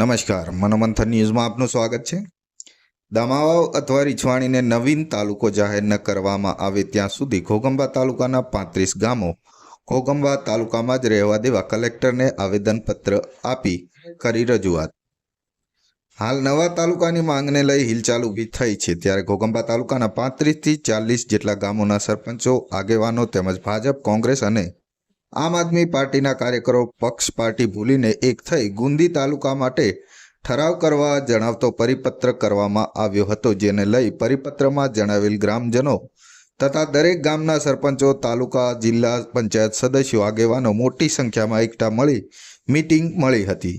નમસ્કાર, મનોમંથન ન્યૂઝમાં આપનું સ્વાગત છે। દામાવાવ અથવા રીછવાણીને નવીન તાલુકો જાહેર ન કરવામાં આવે ત્યાં સુધી ઘોગંબા તાલુકાના 35 ગામો ઘોગંબા તાલુકામાં જ રહેવા દેવા કલેક્ટરને આવેદનપત્ર આપી કરી રજૂઆત। હાલ નવા તાલુકાની માંગને લઈ હિલચાલ ઊભી થઈ છે, ત્યારે ઘોગંબા તાલુકાના 35 થી 40 જેટલા ગામોના સરપંચો, આગેવાનો તેમજ ભાજપ, કોંગ્રેસ અને આમ આદમી પાર્ટીના કાર્યકરો પક્ષ પાર્ટી ભૂલીને એક થઈ ગુંદી તાલુકા માટે ઠરાવ કરવા જણાવતો પરિપત્ર કરવામાં આવ્યો હતો, જેને લઈ પરિપત્રમાં જણાવેલ ગ્રામજનો તથા દરેક ગામના સરપંચો, તાલુકા, જિલ્લા પંચાયત સદસ્યો, આગેવાનો મોટી સંખ્યામાં એકઠા મળી મીટિંગ મળી હતી,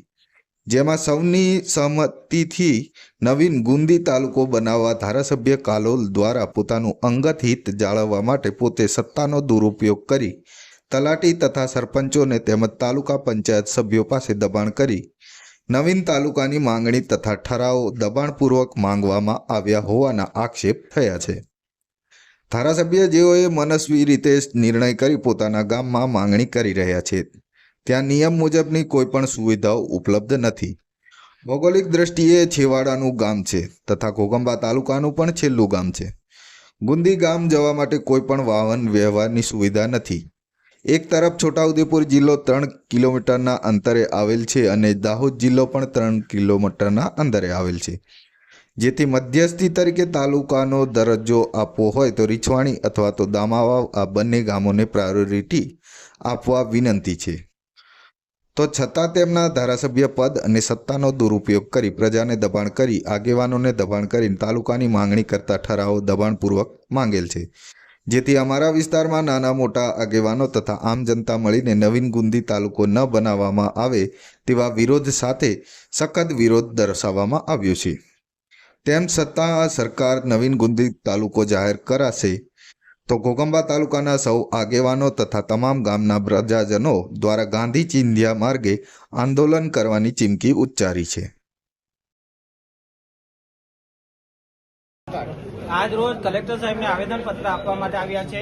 જેમાં સૌની સહમતિથી નવીન ગુંદી તાલુકો બનાવવા ધારાસભ્ય કાલોલ દ્વારા પોતાનું અંગત હિત જાળવવા માટે પોતે સત્તાનો દુરુપયોગ કરી તલાટી તથા સરપંચોને તેમજ તાલુકા પંચાયત સભ્યો પાસે દબાણ કરી નવીન તાલુકાની માંગણી તથા ઠરાવો દબાણપૂર્વક માંગવામાં આવ્યા હોવાના આક્ષેપ થયા છે। ધારાસભ્ય જેઓએ મનસ્વી રીતે નિર્ણય કરી પોતાના ગામમાં માંગણી કરી રહ્યા છે, ત્યાં નિયમ મુજબની કોઈ પણ સુવિધાઓ ઉપલબ્ધ નથી। ભૌગોલિક દ્રષ્ટિએ છેવાડાનું ગામ છે તથા ઘોગંબા તાલુકાનું પણ છેલ્લું ગામ છે। ગુંદી ગામ જવા માટે કોઈ પણ વાહન વ્યવહારની સુવિધા નથી। એક તરફ છોટાઉદેપુર જિલ્લો 3 કિલોમીટરના અંતરે આવેલ છે અને દાહોદ જિલ્લો પણ 3 કિલોમીટરના અંતરે આવેલ છે, જેથી મધ્યસ્થી તરીકે તાલુકાનો દરજ્જો આપવો હોય તો રીછવાણી અથવા તો દામાવાવ આ બંને ગામોને પ્રાયોરિટી આપવા વિનંતી છે। તો છતાં તેમના ધારાસભ્ય પદ અને સત્તાનો દુરુપયોગ કરી પ્રજાને દબાણ કરી આગેવાનોને દબાણ કરીને તાલુકાની માંગણી કરતા ઠરાવો દબાણપૂર્વક માંગેલ છે, જેથી અમારા વિસ્તારમાં નાના મોટા આગેવાનો તથા આમ જનતા મળીને નવીન ગુંદી તાલુકો ન બનાવવામાં આવે તેવા વિરોધ સાથે સખત વિરોધ દર્શાવવામાં આવ્યો છે। તેમ છતાં સરકાર નવીન ગુંદી તાલુકો જાહેર કરાશે તો ઘોગંબા તાલુકાના સૌ આગેવાનો તથા તમામ ગામના પ્રજાજનો દ્વારા ગાંધી ચિંધ્યા માર્ગે આંદોલન કરવાની ચીમકી ઉચ્ચારી છે। आज रोज कलेक्टर साहेब ने आवेदन पत्र आपवा माटे आव्या छे।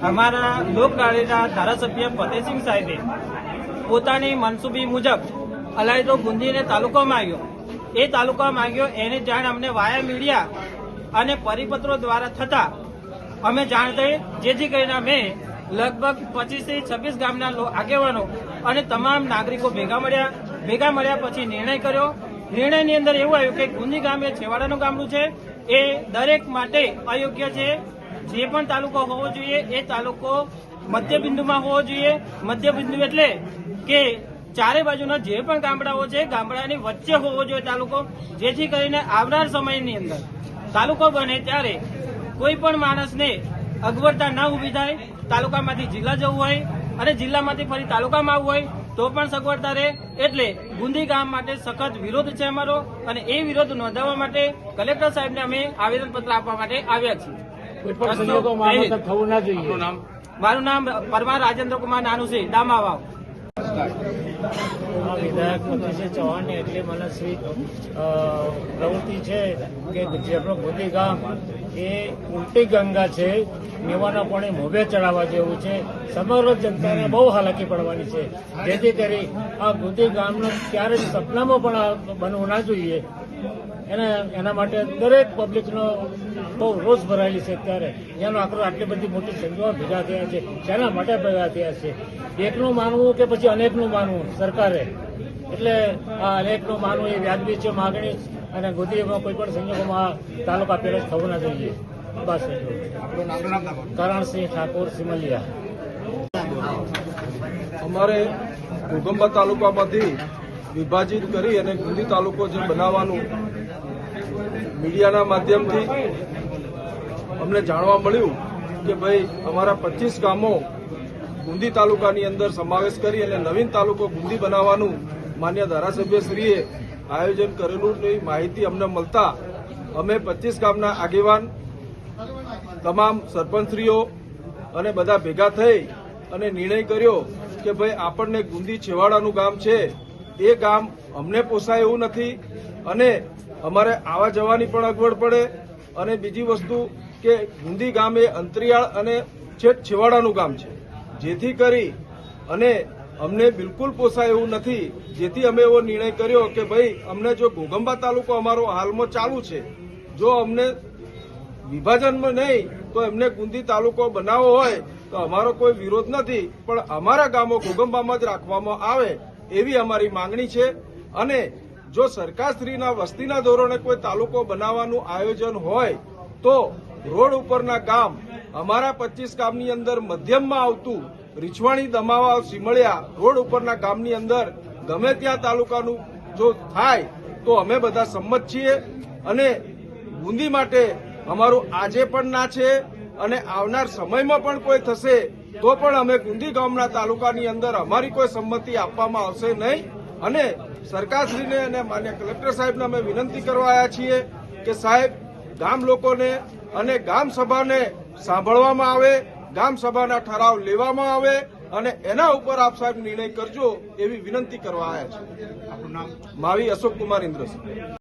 अमारा लोकलाडीना धारासभ्य फतेहसिंह साहेबे पोतानी मनसूबी मुजब अलायदो गुंदीने तालुको मांग्यो। ए तालुका मांग्यो एनी जाण अमने वाया मीडिया अने परिपत्रों द्वारा थता अमे जाण थई, जेथी करीने अमे लगभग 25 થી 26 गामना આગેવાનો અને તમામ નાગરિકો ભેગા મળ્યા પછી નિર્ણય કર્યો। નિર્ણયની અંદર એવું આવ્યું કે ગુંદી ગામ એ છેવાડાનું ગામડું છે, એ દરેક માટે અયોગ્ય છે। જે પણ તાલુકો હોવો જોઈએ એ તાલુકો મધ્યબિંદુમાં હોવો જોઈએ। મધ્યબિંદુ એટલે કે ચારે બાજુના જે પણ ગામડાઓ છે ગામડાની વચ્ચે હોવો જોઈએ તાલુકો, જેથી કરીને આવનાર સમયની અંદર તાલુકો બને ત્યારે કોઈ પણ માણસને અગવડતા ન ઊભી થાય। તાલુકામાંથી જિલ્લા જવું હોય અને જિલ્લામાંથી ફરી તાલુકામાં આવવું હોય તો પણ સગવડતા રહે। એટલે ગુંદી ગામ માટે સખત વિરોધ છે અમારો, અને એ વિરોધ નોંધાવવા માટે કલેક્ટર સાહેબને અમે આવેદનપત્ર આપવા માટે આવ્યા છીએ। મારું નામ પરમાર રાજેન્દ્ર કુમાર નાનું છે, દામાવાવ। વિધાયક ફતેહસિંહ ચૌહાણની એટલી મનસ્વી પ્રવૃત્તિ છે કે જેમનું ગુંદી ગામ એ ઉલટી ગંગા છે, મેવાના પાણી મોભે ચડાવવા જેવું છે। સમગ્ર જનતાને બહુ હાલાકી પડવાની છે, જેથી કરી આ ગુંદી ગામનો ક્યારે સપનામાં પણ બનવું ના જોઈએ। એના માટે દરેક પબ્લિકનો બહુ રોષ ભરાયેલી છે। ત્યારે એનો આખરો આટલી બધી મોટી સંખ્યામાં ભેગા થયા છે, શેના માટે ભેગા થયા છે? એકનું માનવું કે પછી અનેકનું માનવું સરકારે? એટલે આ અનેકનું માનવું એ વ્યાજબી છે માગણી, અને ગુંદીમાં કોઈ પણ સંજોગોમાં તાલુકા પેલો થવું ના જોઈએ। બસ કરણસિંહ ઠાકોર, સિમલિયા। અમારે ઘોગંબા તાલુકામાંથી વિભાજિત કરી અને ગુંદી તાલુકો જે બનાવવાનું મીડિયાના માધ્યમથી અમને જાણવા મળ્યું કે ભાઈ અમારા 25 ગામો ગુંદી તાલુકાની અંદર સમાવેશ કરી અને નવીન તાલુકો ગુંદી બનાવવાનું માન્ય ધારાસભ્યશ્રીએ આયોજન કરેલુંની માહિતી અમને મળતા અમે 25 ગામના આગેવાન, તમામ સરપંચશ્રીઓ અને બધા ભેગા થઈ અને નિર્ણય કર્યો કે ભાઈ આપણને ગુંદી છેવાડાનું ગામ છે, એ ગામ અમને પોસાય એવું નથી, અને અમારે આવા જવાની પણ અગવડ પડે, અને બીજી વસ્તુ કે ગુંદી ગામ એ અંતરિયાળ અને છેવાડાનું ગામ છે, જેથી કરી અને અમને બિલકુલ પોસાય એવું નથી, જેથી અમે એવો નિર્ણય કર્યો કે ભાઈ અમને જો ઘોઘંબા તાલુકો અમારો હાલમાં ચાલુ છે, જો અમને વિભાજનમાં નહીં તો એમને ગુંદી તાલુકો બનાવવો હોય તો અમારો કોઈ વિરોધ નથી, પણ અમારા ગામો ઘોઘંબામાં જ રાખવામાં આવે એવી અમારી માંગણી છે. અને જો સરકારશ્રીના વસ્તીના ધોરણે કોઈ તાલુકો બનાવવાનું આયોજન હોય તો રોડ ઉપરના ગામ અમારા 25 ગામની અંદર મધ્યમમાં આવતું રીછવાણી, દમાવા, સિમળિયા રોડ ઉપરના ગામની અંદર ગમે ત્યાં તાલુકાનું જો થાય તો અમે બધા સંમત છીએ. અને ગુંદી માટે અમારું આજે પણ ના છે અને આવનાર સમયમાં પણ કોઈ થશે તો પણ અમે ગુંદી ગામના તાલુકાની અંદર અમારી કોઈ સંમતિ આપવામાં આવશે નહીં. અને સરકારશ્રીને અને માન્ય કલેક્ટર સાહેબને અમે વિનંતી કરવા આવ્યા છીએ કે સાહેબ ગામ લોકોને અને ગામ સભાને સાંભળવામાં આવે, ગામ સભાના ઠરાવ લેવામાં આવે અને એના ઉપર આપ સાહેબ નિર્ણય કરજો એવી વિનંતી કરવા આવ્યા છે. માવી અશોક કુમાર ઇન્દ્રસિંહ.